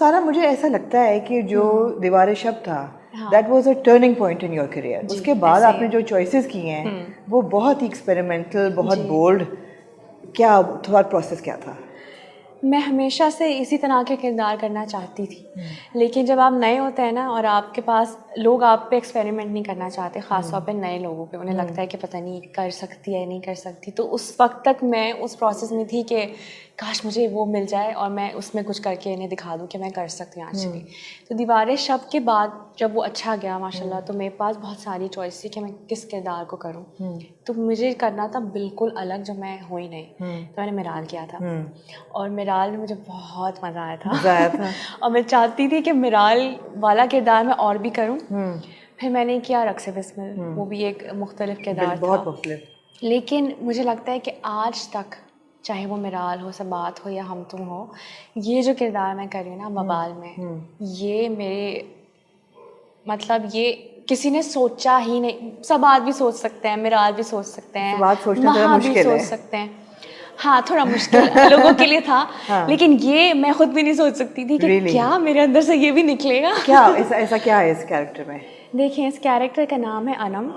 सारा मुझे ऐसा लगता है कि जो दीवार शब था that was a turning point in your career. उसके बाद आपने जो चॉइसेस की हैं वो बहुत ही एक्सपेरिमेंटल, बहुत बोल्ड। क्या थॉट प्रोसेस क्या था? मैं हमेशा से इसी तरह के किरदार करना चाहती थी, लेकिन जब आप नए होते हैं ना और आपके पास लोग आप पे एक्सपेरिमेंट नहीं करना चाहते, ख़ास तौर पे नए लोगों पे, उन्हें लगता है कि पता नहीं कर सकती है नहीं कर सकती। तो उस वक्त तक मैं उस प्रोसेस में थी कि काश मुझे वो मिल जाए और मैं उसमें कुछ करके इन्हें दिखा दूँ कि मैं कर सकती हूँ एक्चुअली। तो दीवार शब के बाद जब वो अच्छा गया माशाल्लाह, तो मेरे पास बहुत सारी चॉइस थी कि मैं किस किरदार को करूँ। तो मुझे करना था बिल्कुल अलग, जो मैं हुई नहीं। तो मैंने मिराल किया था और मिराल में मुझे बहुत मज़ा आया था और मैं चाहती थी कि मिराल वाला किरदार मैं और भी करूं। फिर मैंने किया रक्स बिस्मिल, वो भी एक मुख्तलिफ किरदार था, बहुत मुख्तलिफ। लेकिन मुझे लगता है कि आज तक चाहे वो मिराल हो, सबात हो या हम तुम हो, ये जो किरदार मैं कर रही हूँ ना वबाल में, ये मेरे मतलब ये किसी ने सोचा ही नहीं। सबात भी सोच सकते हैं, मिराल भी सोच सकते हैं, महा भी सोच सकते हैं। हाँ, थोड़ा मुश्किल लोगों के लिए था। लेकिन ये मैं खुद भी नहीं सोच सकती थी कि क्या मेरे अंदर से ये भी निकलेगा। क्या ऐसा क्या है इस कैरेक्टर में? देखिए, इस कैरेक्टर का नाम है अनम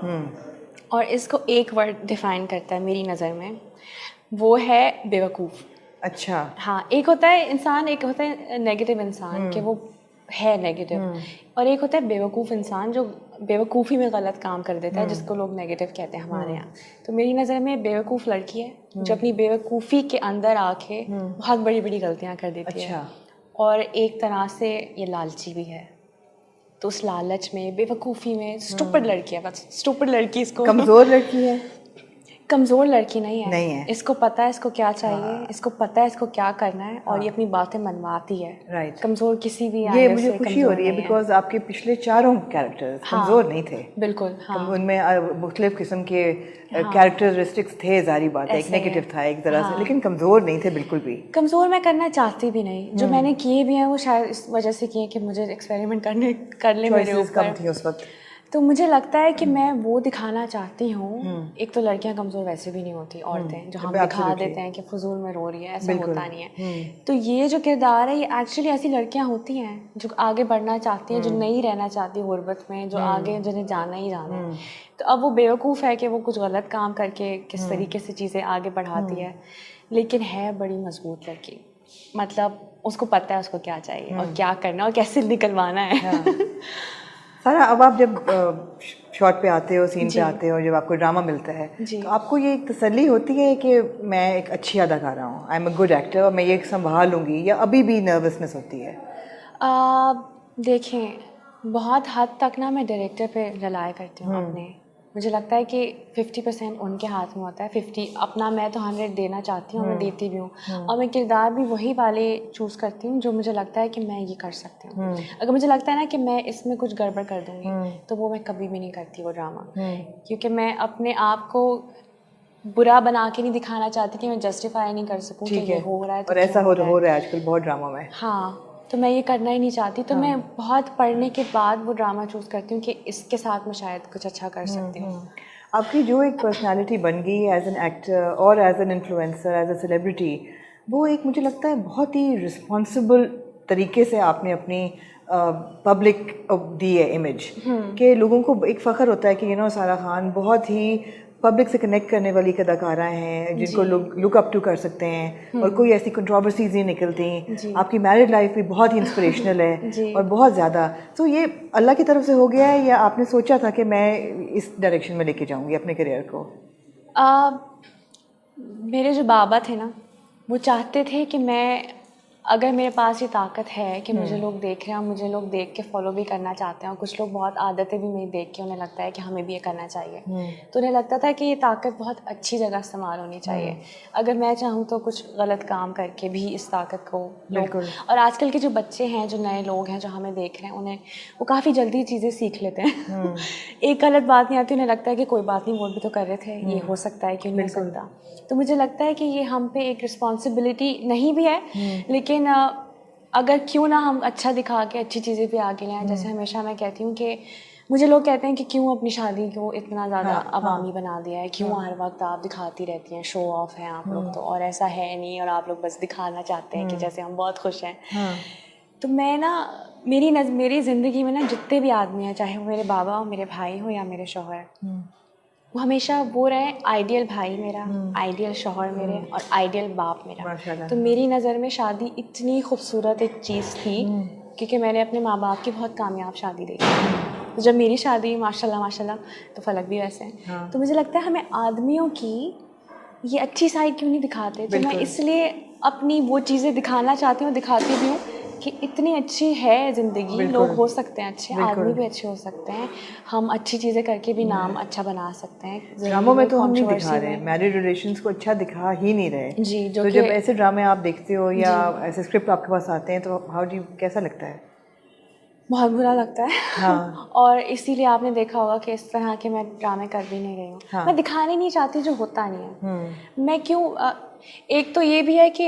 और इसको एक वर्ड डिफाइन करता है मेरी नज़र में, वो है बेवकूफ़। अच्छा। हाँ, एक होता है इंसान, एक होता है नेगेटिव इंसान कि वो है नेगेटिव, और एक होता है बेवकूफ़ इंसान जो बेवकूफ़ी में गलत काम कर देता है, जिसको लोग नेगेटिव कहते हैं हमारे यहाँ। तो मेरी नज़र में बेवकूफ़ लड़की है जो अपनी बेवकूफ़ी के अंदर आके बहुत बड़ी बड़ी गलतियाँ कर देती है, और एक तरह से ये लालची भी है। तो उस लालच में, बेवकूफ़ी में स्टूपिड लड़की है, बस स्टूपिड लड़की। इसको कमज़ोर लड़की है? कमज़ोर लड़की नहीं है, नहीं है। इसको पता है इसको क्या चाहिए, इसको पता है इसको क्या करना है, और ये अपनी बातें मनवाती है। राइट। कमज़ोर किसी भी ये मुझे खुशी हो रही है बिकॉज आपके पिछले चारों कैरेक्टर्स कमज़ोर नहीं थे। बिल्कुल। उनमें मुख्तलिफ किस्म के कैरेक्टरिस्टिक्स थे, जारी बात है, एक नेगेटिव था एक तरह से, लेकिन कमज़ोर नहीं थे बिल्कुल भी। कमज़ोर मैं करना चाहती भी नहीं। जो मैंने किए भी हैं वो शायद इस वजह से किए कि मुझे एक्सपेरिमेंट कर ले मेरे ऊपर। कम थी उस वक्त। तो मुझे लगता है कि मैं वो दिखाना चाहती हूँ। एक तो लड़कियां कमज़ोर वैसे भी नहीं होती, औरतें जो हम दिखा देते हैं कि फजूल में रो रही है, ऐसा होता नहीं है। तो ये जो किरदार है, ये एक्चुअली ऐसी लड़कियां होती हैं जो आगे बढ़ना चाहती हैं, जो नहीं रहना चाहती गुर्बत में, जो आगे जिन्हें जाना ही जाना है। तो अब वो बेवकूफ़ है कि वो कुछ गलत काम करके किस तरीके से चीज़ें आगे बढ़ाती है, लेकिन है बड़ी मजबूत लड़की। मतलब उसको पता है उसको क्या चाहिए और क्या करना और कैसे निकलवाना है। सारा, अब आप जब शॉट पे आते हो, सीन पे आते हो, जब आपको ड्रामा मिलता है, तो आपको ये एक तसल्ली होती है कि मैं एक अच्छी अदाकारा हूँ, I am a good actor और मैं ये संभाल लूँगी, या अभी भी नर्वसनेस होती है? देखें, बहुत हद तक ना मैं डायरेक्टर पे रिलाय करती हूँ अपने। मुझे लगता है कि 50% उनके हाथ में होता है, 50 अपना। मैं तो 100 देना चाहती हूँ, मैं देती भी हूँ, और मैं किरदार भी वही वाले चूज़ करती हूँ जो मुझे लगता है कि मैं ये कर सकती हूँ। अगर मुझे लगता है ना कि मैं इसमें कुछ गड़बड़ कर दूँगी, तो वो मैं कभी भी नहीं करती वो ड्रामा, क्योंकि मैं अपने आप को बुरा बना के नहीं दिखाना चाहती कि मैं जस्टिफाई नहीं कर सकूँ कि ये हो रहा है तो और ऐसा हो रहा है आजकल बहुत ड्रामा में। हाँ, तो मैं ये करना ही नहीं चाहती। तो मैं बहुत पढ़ने के बाद वो ड्रामा चूज़ करती हूँ कि इसके साथ मैं शायद कुछ अच्छा कर सकती हूँ। आपकी जो एक पर्सनालिटी बन गई एज एन एक्टर और as an influencer, as a celebrity, वो एक मुझे लगता है बहुत ही रिस्पॉन्सिबल तरीके से आपने अपनी पब्लिक दी है इमेज, कि लोगों को एक फ़ख्र होता है कि सारा खान बहुत ही पब्लिक से कनेक्ट करने वाली अदाकारा हैं जिनको लोग लुक अप टू कर सकते हैं, और कोई ऐसी कंट्रोवर्सीज नहीं निकलती। आपकी मैरिड लाइफ भी बहुत ही इंस्पिरेशनल है और बहुत ज़्यादा। तो ये अल्लाह की तरफ से हो गया है या आपने सोचा था कि मैं इस डायरेक्शन में लेके जाऊंगी अपने करियर को? मेरे जो बाबा थे ना, वो चाहते थे कि मैं, अगर मेरे पास ये ताकत है कि मुझे लोग देख रहे हैं और मुझे लोग देख के फॉलो भी करना चाहते हैं, और कुछ लोग बहुत आदतें भी मेरी देख के उन्हें लगता है कि हमें भी ये करना चाहिए, तो उन्हें लगता था कि ये ताकत बहुत अच्छी जगह इस्तेमाल होनी चाहिए। अगर मैं चाहूँ तो कुछ गलत काम करके भी इस ताकत को लोग, और आजकल के जो बच्चे हैं, जो नए लोग हैं जो हमें देख रहे हैं, उन्हें वो काफ़ी जल्दी चीज़ें सीख लेते हैं। एक गलत बात नहीं आती, उन्हें लगता है कि कोई बात नहीं, वो भी तो कर रहे थे, ये हो सकता है, क्यों नहीं हो सकता। तो मुझे लगता है कि ये हम पे एक रिस्पॉन्सिबिलिटी नहीं भी है, लेकिन अगर क्यों ना हम अच्छा दिखा के अच्छी चीज़ें भी आगे लाएं। जैसे हमेशा मैं कहती हूँ कि मुझे लोग कहते हैं कि क्यों अपनी शादी को इतना ज़्यादा अवामी बना दिया है, क्यों हर वक्त आप दिखाती रहती हैं, शो ऑफ हैं आप लोग तो, और ऐसा है नहीं, और आप लोग बस दिखाना चाहते हैं कि जैसे हम बहुत खुश हैं। तो मैं ना मेरी ज़िंदगी में ना जितने भी आदमी हैं, चाहे वो मेरे बाबा हो, मेरे भाई हो या मेरे शौहर, वो हमेशा वो रहे आइडियल भाई मेरा, आइडियल शौहर मेरे और आइडियल बाप मेरा। माशाल्लाह। तो मेरी नज़र में शादी इतनी खूबसूरत एक चीज़ थी क्योंकि मैंने अपने माँ बाप की बहुत कामयाब शादी देखी। तो जब मेरी शादी माशाल्लाह माशाल्लाह, तो फलक भी वैसे हैं। हाँ। तो मुझे लगता है हमें आदमियों की ये अच्छी साइड क्यों नहीं दिखाते। तो मैं इसलिए अपनी वो चीज़ें दिखाना चाहती हूँ, दिखाती भी हूँ कि इतनी अच्छी है ज़िंदगी। लोग हो सकते हैं अच्छे, आदमी भी अच्छे हो सकते हैं, हम अच्छी चीज़ें करके भी नाम अच्छा बना सकते हैं। ड्रामों में तो हम नहीं दिखा रहे, मैरिड रिलेशंस को अच्छा दिखा ही नहीं रहे जी, तो जब ऐसे ड्रामे आप देखते हो या ऐसे स्क्रिप्ट आपके पास आते हैं तो हाउ डू कैसा लगता है? बहुत बुरा लगता है। हाँ। और इसीलिए आपने देखा होगा कि इस तरह के मैं ड्रामे कर भी नहीं रही हूँ। हाँ। मैं दिखाने नहीं चाहती जो होता नहीं है। मैं क्यों एक तो ये भी है कि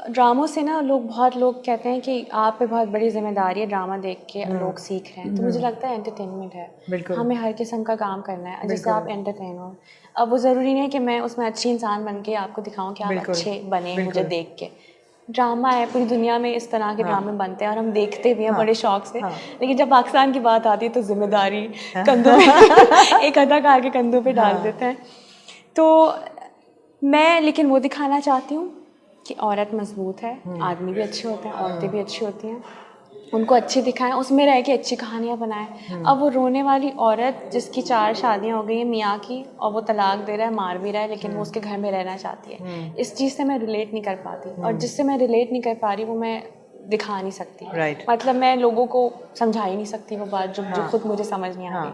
ड्रामों से ना बहुत लोग कहते हैं कि आप पे बहुत बड़ी जिम्मेदारी है, ड्रामा देख के लोग सीख रहे हैं। तो मुझे लगता है एंटरटेनमेंट है, हमें हर किस्म का काम करना है जिससे आप एंटरटेन हो। अब वो ज़रूरी नहीं है कि मैं उसमें अच्छी इंसान बन के आपको दिखाऊं कि आप अच्छे बने मुझे देख के। ड्रामा है, पूरी दुनिया में इस तरह के ड्रामे बनते हैं और हम देखते भी हैं बड़े शौक से। लेकिन जब पाकिस्तान की बात आती है तो जिम्मेदारी कंधों पे एक अदाकार के कंधों पे डाल देते हैं। तो मैं लेकिन वो दिखाना चाहती हूँ कि औरत मजबूत है, आदमी भी अच्छे होते हैं, औरतें भी अच्छी होती हैं, उनको अच्छी दिखाएं, उसमें रह के अच्छी कहानियाँ बनाएं। अब वो रोने वाली औरत जिसकी 4 शादियाँ हो गई हैं मियाँ की और वो तलाक दे रहा है, मार भी रहा है, लेकिन वो उसके घर में रहना चाहती है, इस चीज़ से मैं रिलेट नहीं कर पाती। और जिससे मैं रिलेट नहीं कर पा रही वो मैं दिखा नहीं सकती। मतलब मैं लोगों को समझा ही नहीं सकती वो बात जो खुद मुझे समझ नहीं आ रही।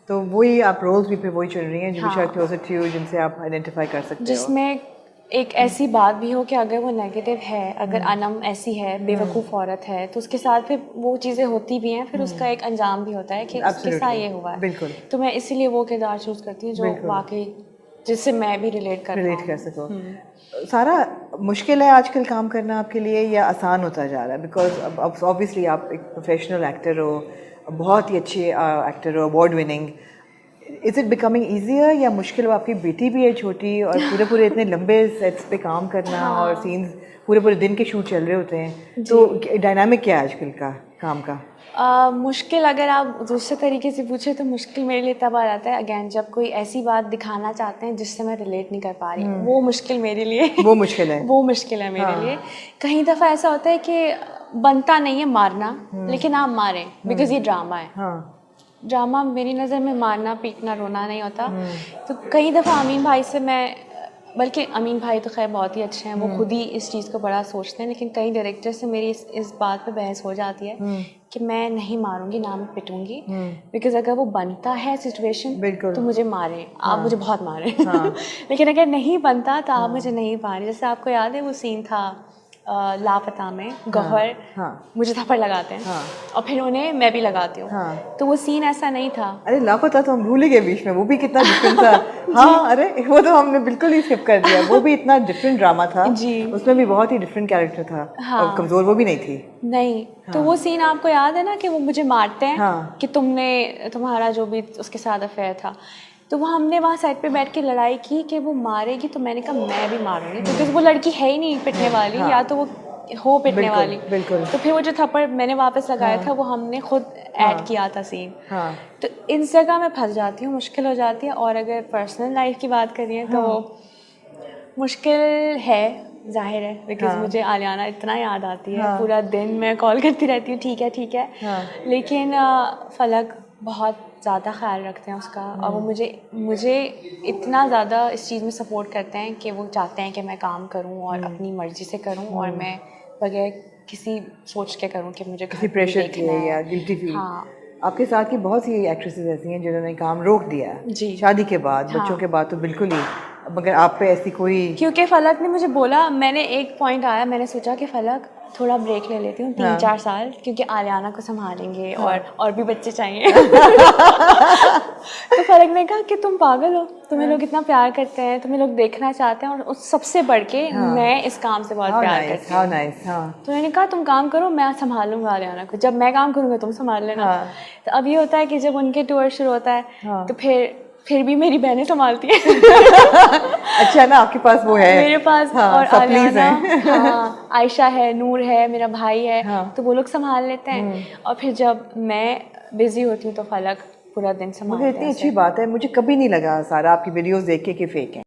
तो वही आप रोल्स भी पे वही चल रही हैं जो भी शायद क्लोजर टू यू, जिनसे आप आइडेंटिफाई कर सकते हो, जिसमें एक ऐसी बात भी हो कि अगर वो नेगेटिव है, अगर अनम ऐसी है, बेवकूफ़ औरत है, तो उसके साथ फिर वो चीज़ें होती भी हैं, फिर उसका एक अंजाम भी होता है कि उसके साथ ये हुआ है। बिल्कुल। तो मैं इसीलिए वो किरदार चूज़ करती हूँ जो वाकई जिससे मैं भी रिलेट कर सको। सारा मुश्किल है आजकल काम करना आपके लिए या आसान होता जा रहा है? बिकॉज अब ऑब्वियसली आप एक प्रोफेशनल एक्टर हो, बहुत ही अच्छे एक्टर हो, award winning. Is it becoming easier या मुश्किल? हो आपकी बेटी भी है छोटी और पूरे इतने लंबे सेट्स पे काम करना और सीन्स पूरे दिन के शूट चल रहे होते हैं, तो डायनामिक क्या है आजकल का काम का? मुश्किल अगर आप दूसरे तरीके से पूछे तो मुश्किल मेरे लिए तब आ जाता है अगेन जब कोई ऐसी बात दिखाना चाहते हैं जिससे मैं रिलेट नहीं कर पा रही। वो मुश्किल मेरे लिए वो मुश्किल है वो मुश्किल है मेरे लिए। कहीं दफ़ा ऐसा होता है कि बनता नहीं है मारना, लेकिन आप मारें बिकॉज ये ड्रामा है। ड्रामा मेरी नज़र में मारना पीटना रोना नहीं होता। तो कई दफ़ा अमीन भाई से बल्कि अमीन भाई तो खैर बहुत ही अच्छे हैं, वो खुद ही इस चीज़ को बड़ा सोचते हैं, लेकिन कई डायरेक्टर से मेरी इस बात पे बहस हो जाती है कि मैं नहीं मारूंगी ना मैं पिटूंगी, बिकॉज अगर वो बनता है सिचुएशन तो मुझे मारें, आप मुझे बहुत मारें। लेकिन अगर नहीं बनता तो आप मुझे नहीं मारें। जैसे आपको याद है वो सीन था लापता में गौहर मुझे थप्पड़ लगाते हैं और फिर उन्हें मैं भी लगाती हूँ। तो वो सीन ऐसा नहीं था। अरे लापता तो हम भूल ही गए बीच में, वो भी कितना डिफरेंट था। अरे वो तो हमने बिल्कुल ही स्किप कर दिया। वो भी इतना डिफरेंट ड्रामा था जी, उसमें भी बहुत ही डिफरेंट कैरेक्टर था। और कमजोर वो भी नहीं थी। तो वो सीन आपको याद है ना कि वो मुझे मारते हैं कि तुम्हारा जो भी उसके साथ अफेयर था। तो वो हमने वहाँ साइड पे बैठ के लड़ाई की कि वो मारेगी, तो मैंने कहा मैं भी मारूंगी क्योंकि वो लड़की है ही नहीं पिटने वाली, या तो वो हो पिटने वाली। तो फिर वो जो थप्पड़ मैंने वापस लगाया था वो हमने खुद ऐड किया था सीन। तो इस जगह मैं फंस जाती हूँ, मुश्किल हो जाती है। और अगर पर्सनल लाइफ की बात करिए तो मुश्किल है, जाहिर है, बिकॉज मुझे आलियाना इतना याद आती है। पूरा दिन मैं कॉल करती रहती हूँ ठीक है। लेकिन फलक बहुत ज़्यादा ख्याल रखते हैं उसका, और वो मुझे इतना ज़्यादा इस चीज़ में सपोर्ट करते हैं कि वो चाहते हैं कि मैं काम करूं और अपनी मर्ज़ी से करूं और मैं बगैर किसी सोच के करूं कि मुझे किसी प्रेशर के या गिल्टी फील। आपके साथ की बहुत सी एक्ट्रेसेस ऐसी हैं जिन्होंने काम रोक दिया जी, शादी के बाद, बच्चों के बाद तो बिल्कुल ही। मगर आप पे ऐसी कोई? क्योंकि फलक ने मुझे बोला, मैंने एक पॉइंट आया, मैंने सोचा कि फलक थोड़ा ब्रेक ले लेती हूँ 3-4 साल, क्योंकि आलियाना को संभालेंगे और भी बच्चे चाहिए। तो फलक ने कहा कि तुम पागल हो, तुम्हें लोग इतना प्यार करते हैं, तुम्हें लोग देखना चाहते हैं, और उस सबसे बढ़ के मैं इस काम से बहुत प्यार करती हूँ। तो मैंने कहा तुम काम करो, मैं संभालूंगा आलियाना को, जब मैं काम करूँगा तुम संभाल लेना। तो अब ये होता है कि जब उनके टूर शुरू होता है तो फिर फिर भी मेरी बहनें संभालती हैं। अच्छा ना, आपके पास वो है। मेरे पास हाँ, और सप्लीज आलियाना, हैं। हाँ, आयशा है, नूर है, मेरा भाई है, हाँ। तो वो लोग संभाल लेते हैं। और फिर जब मैं बिजी होती हूँ तो फलक पूरा दिन मुझे संभालते इतनी हैं अच्छी उसे। बात है, मुझे कभी नहीं लगा सारा आपकी वीडियोस देख के कि फेक है।